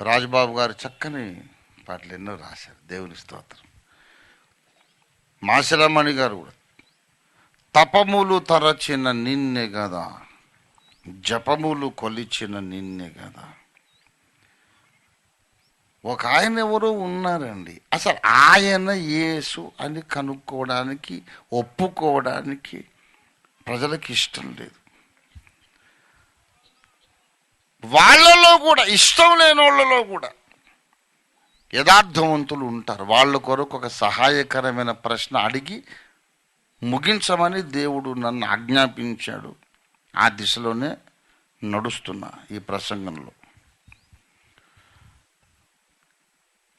రాజబాబు గారు చక్కని పాటలు ఎన్నో రాశారు. దేవుని స్తోత్రం. మాసిలమణి గారు కూడా తపములు తరచిన నిన్నే కదా, జపములు కొలిచిన నిన్నే కదా. ఒక ఆయన ఎవరో ఉన్నారండి, అసలు ఆయన యేసు అని కనుక్కోవడానికి ఒప్పుకోవడానికి ప్రజలకు ఇష్టం లేదు. వాళ్ళలో కూడా, ఇష్టం లేని వాళ్ళలో కూడా యథార్థవంతులు ఉంటారు. వాళ్ళ కొరకు ఒక సహాయకరమైన ప్రశ్న అడిగి ముగించమని దేవుడు నన్ను ఆజ్ఞాపించాడు. ఆ దిశలోనే నడుస్తున్నా. ఈ ప్రసంగంలో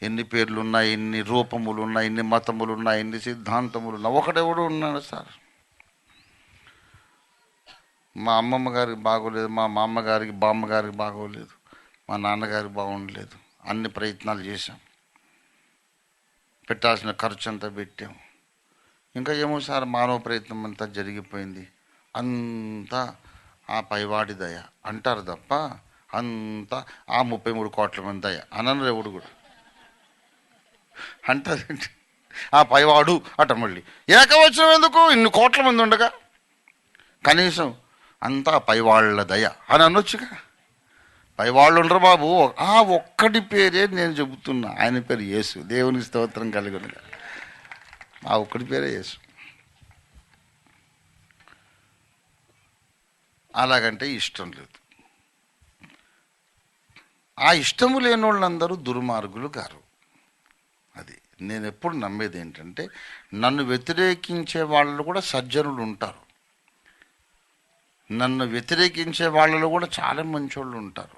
ఎన్ని పేర్లున్నా, ఎన్ని రూపములున్నా, ఎన్ని మతములున్నా, ఎన్ని సిద్ధాంతములున్నా, ఒకడెవడు ఉన్నాడు సార్. మా అమ్మమ్మ గారికి బాగోలేదు, మా మామగారికి బామ్మగారికి బాగోలేదు, మా నాన్నగారికి బాగుండలేదు. అన్ని ప్రయత్నాలు చేశాం, పెట్టాల్సిన ఖర్చు అంతా పెట్టాం. ఇంకా ఏమో సార్, మానవ ప్రయత్నం అంతా జరిగిపోయింది. అంతా ఆ పైవాడి దయ అంటారు తప్ప అంతా ఆ 33 కోట్ల మంది దయ అనరు ఎవడు కూడా. అంటారండి ఆ పైవాడు అట. మళ్ళీ ఏకవచనం ఎందుకు? ఇన్ని కోట్ల మంది ఉండగా కనీసం అంతా పైవాళ్ల దయ అని అనొచ్చుగా. పైవాళ్ళు ఉండరు బాబు. ఆ ఒక్కడి పేరే నేను చెబుతున్నా, ఆయన పేరు యేసు. దేవునికి స్తోత్రం కలుగునుగా. ఆ ఒక్కడి పేరే యేసు. అలాగంటే ఇష్టం లేదు. ఆ ఇష్టము లేని వాళ్ళందరూ దుర్మార్గులు గారు. అది నేను ఎప్పుడు నమ్మేది ఏంటంటే, నన్ను వ్యతిరేకించే వాళ్ళు కూడా సజ్జనులు ఉంటారు, నన్ను వ్యతిరేకించే వాళ్ళలో కూడా చాలా మంచోళ్ళు ఉంటారు.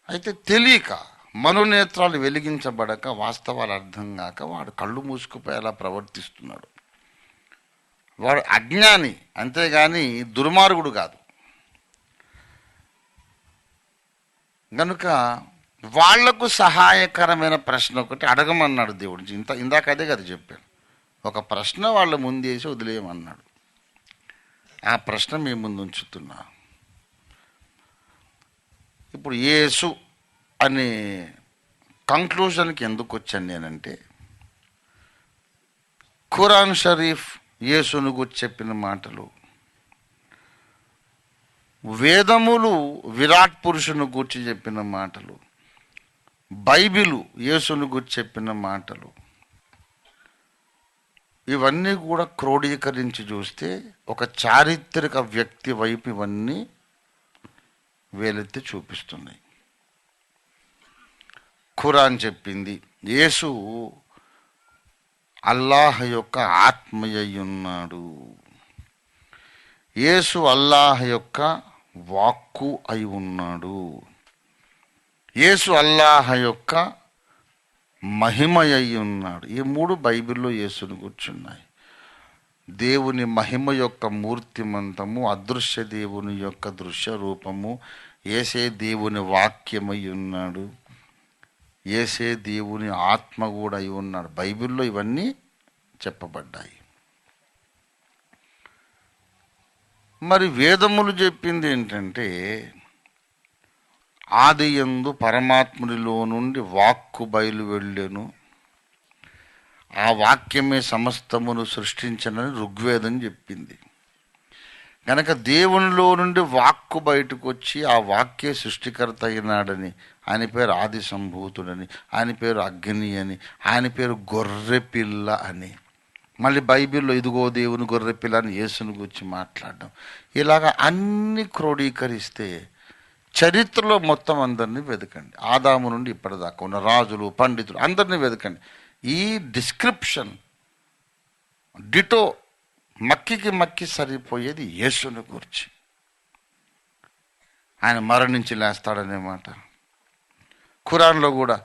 అయితే తెలియక, మనోనేత్రాలు వెలిగించబడక, వాస్తవాలు అర్థం కాక వాడు కళ్ళు మూసుకుపోయేలా ప్రవర్తిస్తున్నాడు. వాడు అజ్ఞాని, అంతేగాని దుర్మార్గుడు కాదు. కనుక వాళ్లకు సహాయకరమైన ప్రశ్న ఒకటి అడగమన్నాడు దేవుడు. ఇందాక అదే కదా చెప్పాను. ఒక ప్రశ్న వాళ్ళ ముందేసి వదిలేయమన్నాడు. ఆ ప్రశ్న మీ ముందు ఉంచుతున్నా. ఇప్పుడు యేసు అనే కంక్లూజన్కి ఎందుకు వచ్చాను నేనంటే, ఖురాన్ షరీఫ్ యేసును గురించి చెప్పిన మాటలు, వేదములు విరాట్ పురుషుని గురించి చెప్పిన మాటలు, బైబిలు యేసుని గురించి చెప్పిన మాటలు, ఇవన్నీ కూడా క్రోడీకరించి చూస్తే ఒక చారిత్రక వ్యక్తి వైపు ఇవన్నీ వేలెత్తి చూపిస్తున్నాయి. ఖురాన్ చెప్పింది యేసు అల్లాహ్ యొక్క ఆత్మయ్యున్నాడు, యేసు అల్లాహ్ యొక్క వాక్కు అయి ఉన్నాడు, యేసు అల్లాహ్ యొక్క మహిమయ్యి ఉన్నాడు. ఈ 3 బైబిల్లో యేసుని కూర్చున్నాయి. దేవుని మహిమ యొక్క మూర్తిమంతము, అదృశ్య దేవుని యొక్క దృశ్య రూపము, యేసే దేవుని వాక్యమై ఉన్నాడు, యేసే దేవుని ఆత్మ కూడా అయి ఉన్నాడు. బైబిల్లో ఇవన్నీ చెప్పబడ్డాయి. మరి వేదములు చెప్పింది ఏంటంటే, ఆది యందు పరమాత్మునిలో నుండి వాక్కు బయలు వెళ్ళెను, ఆ వాక్యమే సమస్తమును సృష్టించనని ఋగ్వేదం చెప్పింది. కనుక దేవునిలో నుండి వాక్కు బయటకు వచ్చి ఆ వాక్యే సృష్టికర్త అయినాడని, ఆయన పేరు ఆది సంభూతుడని, ఆయన పేరు అగ్ని అని, ఆయన పేరు గొర్రెపిల్ల అని, మళ్ళీ బైబిల్లో ఇదిగో దేవుని గొర్రెపిల్ల అని యేసుని గురించి మాట్లాడడం, ఇలాగా అన్ని క్రోడీకరిస్తే చరిత్రలో మొత్తం అందరినీ వెతకండి. ఆదాము నుండి ఇప్పటిదాకా ఉన్న రాజులు, పండితులు అందరినీ వెతకండి. ఈ డిస్క్రిప్షన్ డిటో మక్కి సరిపోయేది యేసుని గురించి. ఆయన మరణించి లేస్తాడనే మాట. ఖురాన్లో కూడా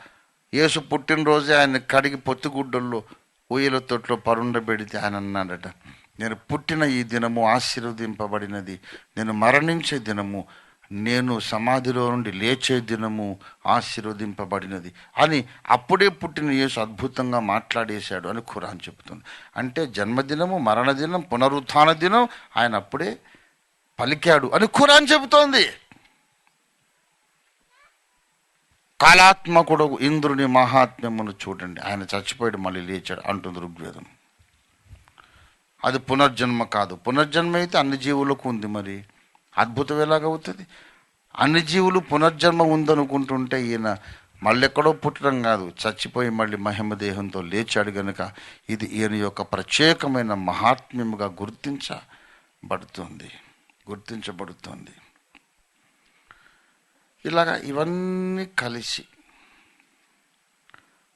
యేసు పుట్టినరోజే ఆయన కడిగి పొత్తిగుడ్డల్లో ఊయల తొట్లో పరుండబెడితే ఆయన అన్నాడట, నేను పుట్టిన ఈ దినము ఆశీర్వదింపబడినది, నేను మరణించే దినము, నేను సమాధిలో నుండి లేచే దినము ఆశీర్వదింపబడినది అని అప్పుడే పుట్టిన యేసు అద్భుతంగా మాట్లాడేశాడు అని ఖురాన్ చెబుతుంది. అంటే జన్మదినము, మరణదినం, పునరుత్థాన దినం ఆయన అప్పుడే పలికాడు అని ఖురాన్ చెబుతోంది. కాలాత్మకుడు ఇంద్రుని మహాత్మ్యమును చూడండి, ఆయన చచ్చిపోయాడు మళ్ళీ లేచాడు అంటుంది ఋగ్వేదం. అది పునర్జన్మ కాదు. పునర్జన్మ అయితే అన్ని జీవులకు ఉంది, మరి అద్భుతం ఎలాగవుతుంది? అన్ని జీవులు పునర్జన్మ ఉందనుకుంటుంటే ఈయన మళ్ళెక్కడో పుట్టడం కాదు, చచ్చిపోయి మళ్ళీ మహిమ దేహంతో లేచాడు గనుక ఇది ఈయన యొక్క ప్రత్యేకమైన మహాత్మ్యముగా గుర్తించబడుతుంది. ఇలాగా ఇవన్నీ కలిసి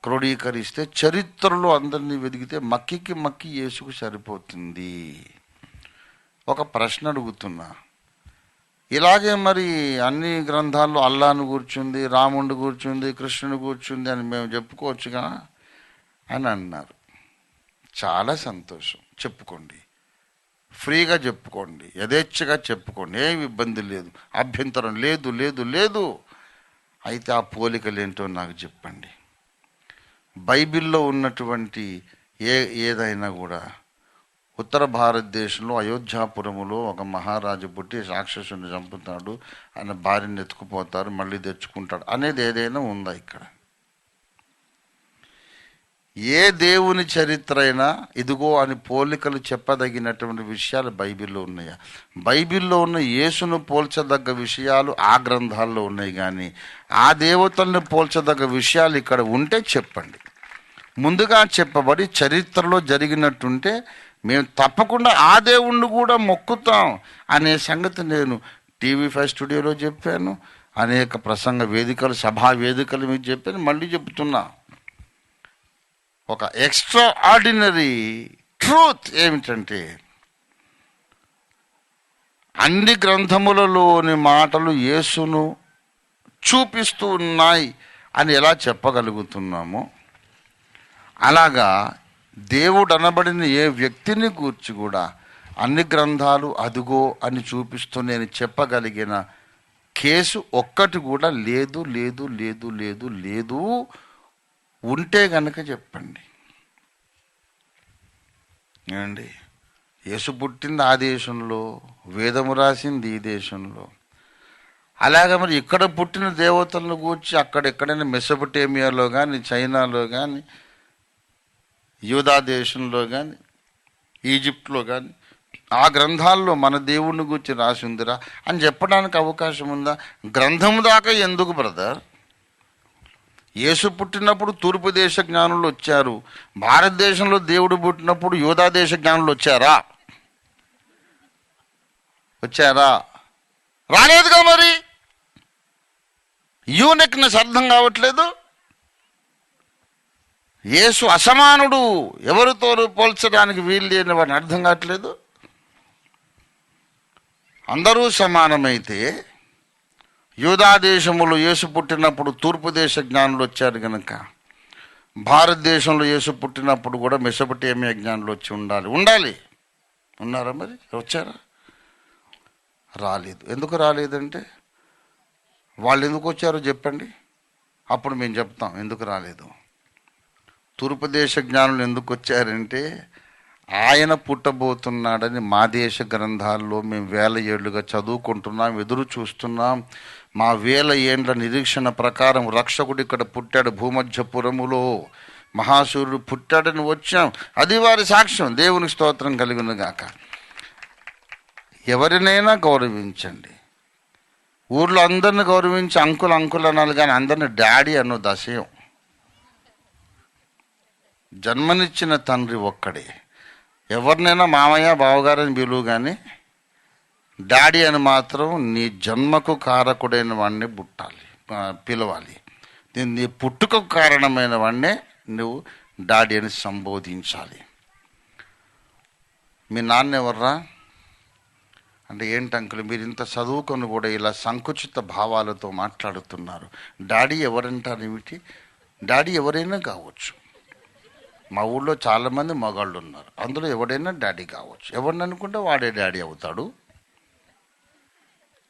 క్రోడీకరిస్తే చరిత్రలో అందరినీ వెదిగితే మక్కి యేసుకు సరిపోతుంది. ఒక ప్రశ్న అడుగుతున్నా, ఇలాగే మరి అన్ని గ్రంథాల్లో అల్లాను కూర్చుంది, రాముడు కూర్చుంది, కృష్ణుడు కూర్చుంది అని మేము చెప్పుకోవచ్చుగా అని అన్నారు. చాలా సంతోషం, చెప్పుకోండి, ఫ్రీగా చెప్పుకోండి, యథేచ్ఛగా చెప్పుకోండి, ఏమి ఇబ్బంది లేదు, అభ్యంతరం లేదు. అయితే ఆ పోలికలేంటో నాకు చెప్పండి. బైబిల్లో ఉన్నటువంటి ఏదైనా కూడా ఉత్తర భారతదేశంలో అయోధ్యాపురములో ఒక మహారాజు పుట్టి రాక్షసుని చంపుతాడు, ఆయన భార్యను ఎత్తుకుపోతారు, మళ్ళీ తెచ్చుకుంటాడు అనేది ఏదైనా ఉందా ఇక్కడ? ఏ దేవుని చరిత్ర అయినా ఇదిగో అని పోలికలు చెప్పదగినటువంటి విషయాలు బైబిల్లో ఉన్నాయా? బైబిల్లో ఉన్న యేసును పోల్చదగ్గ విషయాలు ఆ గ్రంథాల్లో ఉన్నాయి, కానీ ఆ దేవతలను పోల్చదగ్గ విషయాలు ఇక్కడ ఉంటే చెప్పండి. ముందుగా చెప్పబడి చరిత్రలో జరిగినట్టుంటే మేము తప్పకుండా ఆ దేవుణ్ణి కూడా మొక్కుతాం అనే సంగతి నేను TV5 స్టూడియోలో చెప్పాను, అనేక ప్రసంగ వేదికలు, సభా వేదికలు మీకు చెప్పాను, మళ్ళీ చెప్తున్నా. ఒక ఎక్స్ట్రా ఆర్డినరీ ట్రూత్ ఏమిటంటే అన్ని గ్రంథములలోని మాటలు యేసును చూపిస్తూ ఉన్నాయి అని ఎలా చెప్పగలుగుతున్నామో, అలాగా దేవుడు అనబడిన ఏ వ్యక్తిని గూర్చి కూడా అన్ని గ్రంథాలు అదుగో అని చూపిస్తూ నేను చెప్పగలిగిన కేసు ఒక్కటి కూడా లేదు. ఉంటే గనక చెప్పండి. ఏమండి, యేసు పుట్టింది ఆ దేశంలో, వేదము రాసింది ఈ దేశంలో. అలాగే మరి ఇక్కడ పుట్టిన దేవతలను గూర్చి అక్కడెక్కడైనా మెసొపొటేమియాలో కానీ, చైనాలో కానీ, యూదా దేశంలో కానీ, ఈజిప్ట్లో కానీ ఆ గ్రంథాల్లో మన దేవుణ్ణి గురించి రాసి ఉందిరా అని చెప్పడానికి అవకాశం ఉందా? గ్రంథం దాకా ఎందుకు బ్రదర్? యేసు పుట్టినప్పుడు తూర్పు దేశ జ్ఞానులు వచ్చారు, భారతదేశంలో దేవుడు పుట్టినప్పుడు యూదా దేశ జ్ఞానులు వచ్చారా? రాలేదుగా. మరి యూనిక్నెస్ అర్థం కావట్లేదు. యేసు అసమానుడు, ఎవరితో పోల్చడానికి వీలు లేని వాడిని అర్థం కావట్లేదు. అందరూ సమానమైతే యూదా దేశములో యేసు పుట్టినప్పుడు తూర్పు దేశ జ్ఞానులు వచ్చారు కనుక భారతదేశంలో యేసు పుట్టినప్పుడు కూడా మెసొపొటేమియా జ్ఞానులు వచ్చి ఉండాలి. ఉన్నారా? మరి వచ్చారా? రాలేదు. ఎందుకు రాలేదంటే వాళ్ళు ఎందుకు వచ్చారో చెప్పండి, అప్పుడు మేము చెప్తాం ఎందుకు రాలేదు. తూర్పు దేశ జ్ఞానులు ఎందుకు వచ్చారంటే ఆయన పుట్టబోతున్నాడని మా దేశ గ్రంథాల్లో మేము 1000 ఏళ్లుగా చదువుకుంటున్నాం, ఎదురు చూస్తున్నాం. మా 1000 ఏండ్ల నిరీక్షణ ప్రకారం రక్షకుడు ఇక్కడ పుట్టాడు, భూమధ్యపురములో మహాసూర్యుడు పుట్టాడని వచ్చాం. అది వారి సాక్ష్యం. దేవునికి స్తోత్రం కలుగును గాక. ఎవరినైనా గౌరవించండి. ఊర్లో అందరిని గౌరవించి అంకుల్ అనాలి, కానీ అందరిని డాడీ అన్నది అసహ్యం. జన్మనిచ్చిన తండ్రి ఒక్కడే. ఎవరినైనా మామయ్య బావగారని పిలువు, కానీ డాడీ అని మాత్రం నీ జన్మకు కారకుడైన వాడిని పిలవాలి. నీ పుట్టుకకు కారణమైన వాడినే నువ్వు డాడీ అని సంబోధించాలి. మీ నాన్న ఎవర్రా అంటే ఏంటి అంకుల్ మీరు ఇంత చదువుకొని కూడా ఇలా సంకుచిత భావాలతో మాట్లాడుతున్నారు? డాడీ ఎవరంటారు ఏమిటి? డాడీ ఎవరైనా కావచ్చు. మా ఊళ్ళో చాలామంది మగాళ్ళు ఉన్నారు, అందులో ఎవడైనా డాడీ కావచ్చు. ఎవరిని అనుకుంటే వాడే డాడీ అవుతాడు.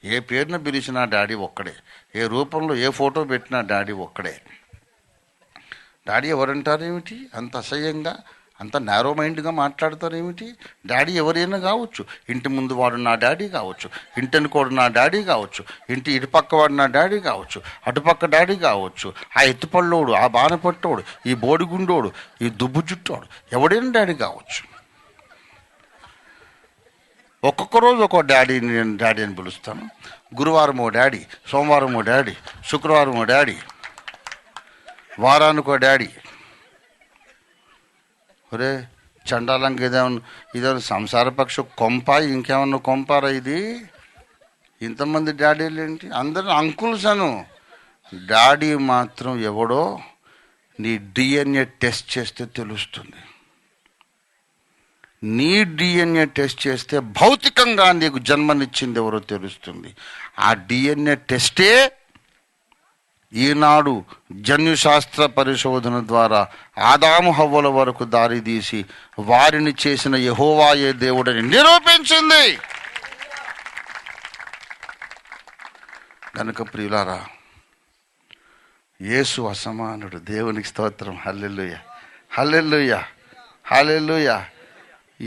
ఏ పేరున పిలిచినా డాడీ ఒక్కడే, ఏ రూపంలో ఏ ఫోటో పెట్టినా డాడీ ఒక్కడే. డాడీ ఎవరంటారు ఏమిటి అంత అసహ్యంగా? అంత నారో మైండ్గా మాట్లాడతారు ఏమిటి? డాడీ ఎవరైనా కావచ్చు, ఇంటి ముందు వాడు నా డాడీ కావచ్చు, ఇంటెనుకోడు నా డాడీ కావచ్చు, ఇంటి ఇటుపక్క వాడు నా డాడీ కావచ్చు, అటుపక్క డాడీ కావచ్చు, ఆ ఎత్తుపళ్ళోడు, ఆ బాణపట్టోడు, ఈ బోడిగుండోడు, ఈ దుబ్బు జుట్టోడు, ఎవడైనా డాడీ కావచ్చు. ఒక్కొక్క రోజు ఒక్కో డాడీని నేను డాడీ అని పిలుస్తాను. గురువారం ఓ డాడీ, సోమవారం ఓ డాడీ, శుక్రవారం ఓ డాడీ, వారానికి ఓ డాడీ. ఒరే చండాలంగా ఇదేమన్నా సంసారపక్ష కొంప, ఇంకేమన్నా కొంపారా ఇది? ఇంతమంది డాడీలు ఏంటి? అందరూ అంకుల్స్ అను. డాడీ మాత్రం ఎవడో నీ డిఎన్ఏ టెస్ట్ చేస్తే తెలుస్తుంది. నీ డిఎన్ఏ టెస్ట్ చేస్తే భౌతికంగా నీకు జన్మనిచ్చింది ఎవరో తెలుస్తుంది. ఆ డిఎన్ఏ టెస్టే ఈనాడు జన్యుశాస్త్ర పరిశోధన ద్వారా ఆదాము హవ్వల వరకు దారితీసి వారిని చేసిన యెహోవాయే దేవుడని నిరూపించింది. కనుక ప్రియులారా, యేసు అసమానుడు. దేవునికి స్తోత్రం. హల్లెలూయా, హల్లెలూయా, హల్లెలూయా.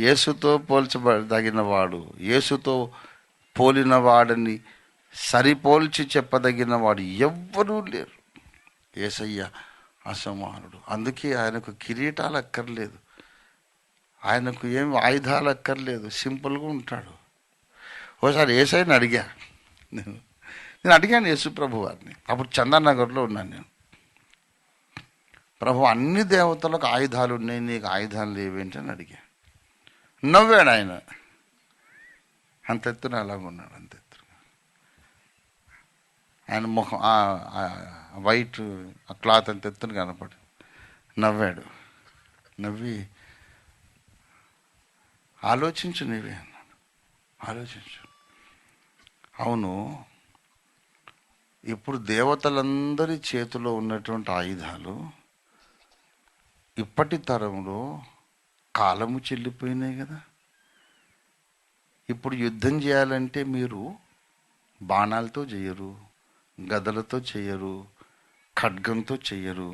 యేసుతో పోల్చదగిన వాడు, యేసుతో పోలిన వాడని సరిపోల్చి చెప్పదగిన వాడు ఎవ్వరూ లేరు. యేసయ్య అసమానుడు. అందుకే ఆయనకు కిరీటాలు అక్కర్లేదు, ఆయనకు ఏం ఆయుధాలు అక్కర్లేదు, సింపుల్గా ఉంటాడు. ఓసారి యేసయ్యని అడిగా, నేను అడిగాను యేసు ప్రభు వారిని. అప్పుడు చందానగర్లో ఉన్నాను నేను. ప్రభు, అన్ని దేవతలకు ఆయుధాలు ఉన్నాయి, నీకు ఆయుధాలు లేవేంటి అని అడిగా. నవ్వాడు ఆయన. అంత ఎత్తున అలాగున్నాడు, అంత ఎత్తున. ఆయన ముఖం వైట్ క్లాత్ అంత ఎత్తున కనపడి నవ్వాడు. నవ్వి, ఆలోచించు నీవే అన్నాడు. ఆలోచించు. అవును, ఇప్పుడు దేవతలందరి చేతిలో ఉన్నటువంటి ఆయుధాలు ఇప్పటి తరంలో కాలము చెల్లిపోయినాయి కదా. ఇప్పుడు యుద్ధం చేయాలంటే మీరు బాణాలతో చేయరు, గదలతో చేయరు, ఖడ్గంతో చెయ్యరు.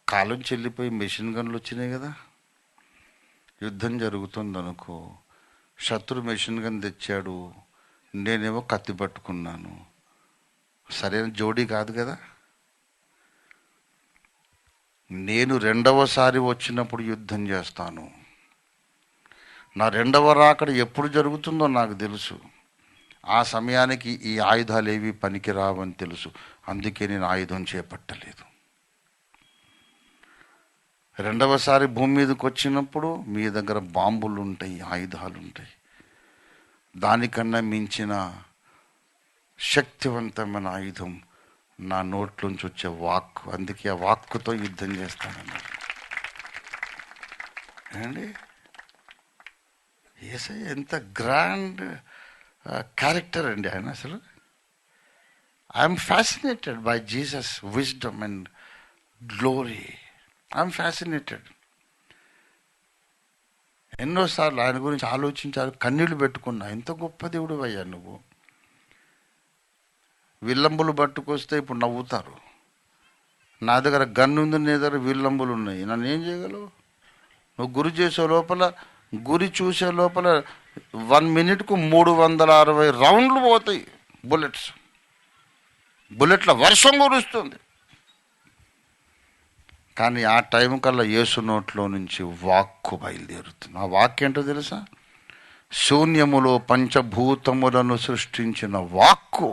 కాలం చెల్లిపోయి మెషిన్ గన్లు వచ్చినాయి కదా. యుద్ధం జరుగుతుంది అనుకో, శత్రు మెషిన్ గన్ తెచ్చాడు, నేనేమో కత్తి పట్టుకున్నాను, సరైన జోడీ కాదు కదా. నేను రెండవసారి వచ్చినప్పుడు యుద్ధం చేస్తాను. నా రెండవ రాకడ ఎప్పుడు జరుగుతుందో నాకు తెలుసు. ఆ సమయానికి ఈ ఆయుధాలు ఏవి పనికిరావని తెలుసు. అందుకే నేను ఆయుధం చేపట్టలేదు. రెండవసారి భూమి మీదకి వచ్చినప్పుడు మీ దగ్గర బాంబులు ఉంటాయి, ఆయుధాలు ఉంటాయి. దానికన్నా మించిన శక్తివంతమైన ఆయుధం నా నోట్లోంచి వచ్చే వాక్కు. అందుకే ఆ వాక్కుతో యుద్ధం చేస్తానన్నాడు. ఏమండి, యేసయ్య ఎంత గ్రాండ్ క్యారెక్టర్ అండి ఆయన. అసలు I'm fascinated by Jesus wisdom and glory. I'm fascinated. ఎన్నోసార్లు ఆయన గురించి ఆలోచించాలి, కన్నీళ్లు పెట్టుకున్నా. ఎంత గొప్ప దేవుడు అయ్యా నువ్వు. విల్లంబులు పట్టుకొస్తే ఇప్పుడు నవ్వుతారు. నా దగ్గర గన్ను ఉంది, నీ దగ్గర విల్లంబులు ఉన్నాయి, నన్ను ఏం చేయగలవు? నువ్వు గురి చేసే లోపల, గురి చూసే లోపల 1 మినిట్కు 360 రౌండ్లు పోతాయి. బుల్లెట్ల వర్షం కురుస్తుంది. కానీ ఆ టైం కల్లా యేసు నోట్లో నుంచి వాక్కు బయలుదేరుతుంది. ఆ వాక్కు ఏంటో తెలుసా? శూన్యములో పంచభూతములను సృష్టించిన వాక్కు.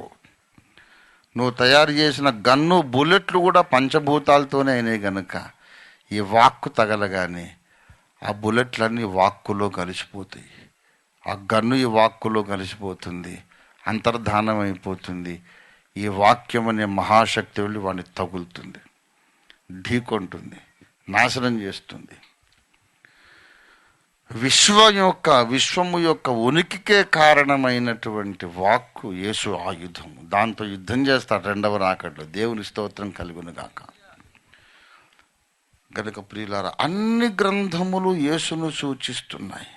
నువ్వు తయారు చేసిన గన్ను, బుల్లెట్లు కూడా పంచభూతాలతోనే అయినాయి కనుక ఈ వాక్కు తగలగానే ఆ బుల్లెట్లన్నీ వాక్కులో కలిసిపోతాయి. ఆ గన్ను ఈ వాక్కులో కలిసిపోతుంది, అంతర్ధానం అయిపోతుంది. ఈ వాక్యం అనే మహాశక్తి వెళ్ళి వాడిని తగులుతుంది, ఢీకొంటుంది, నాశనం చేస్తుంది. విశ్వము యొక్క ఉనికికే కారణమైనటువంటి వాక్కు యేసు ఆయుధం. దాంతో యుద్ధం చేస్తాడు రెండవ రాకడలో. దేవుని స్తోత్రం కలుగునుగాక. గనుక ప్రియులారా, అన్ని గ్రంథములు యేసును సూచిస్తున్నాయి.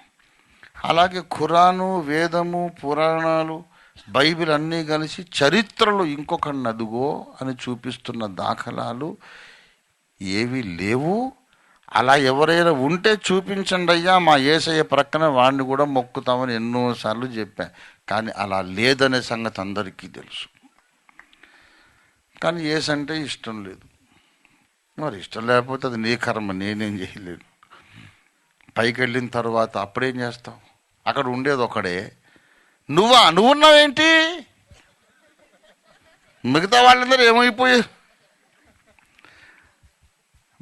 అలాగే ఖురాను, వేదము, పురాణాలు, బైబిల్ అన్నీ కలిసి చరిత్రలో ఇంకొకడిని అదుగో అని చూపిస్తున్న దాఖలాలు ఏవి లేవు. అలా ఎవరైనా ఉంటే చూపించండి అయ్యా, మా యేసయ్య ప్రక్కన వాడిని కూడా మొక్కుతామని ఎన్నోసార్లు చెప్పా. కానీ అలా లేదనే సంగతి అందరికీ తెలుసు. కానీ యేసంటే ఇష్టం లేదు. మరి ఇష్టం లేకపోతే అది నీ కర్మ, నేనేం చేయలేను. పైకి వెళ్ళిన తర్వాత అప్పుడేం చేస్తావు? అక్కడ ఉండేది ఒకడే. నువ్వున్నావేంటి? మిగతా వాళ్ళందరూ ఏమైపోయారు?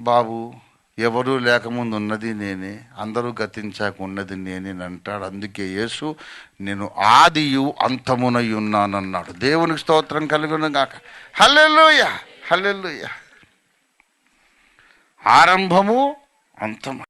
బాబు, ఎవరూ లేకముందు ఉన్నది నేనే, అందరూ గతించాక ఉన్నది నేనే అంటాడు. అందుకే యేసు నేను ఆదియు అంతమునై ఉన్నానన్నాడు. దేవునికి స్తోత్రం కలుగును గాక. హల్లెలూయా, హల్లెలూయా. ఆరంభము అంతము.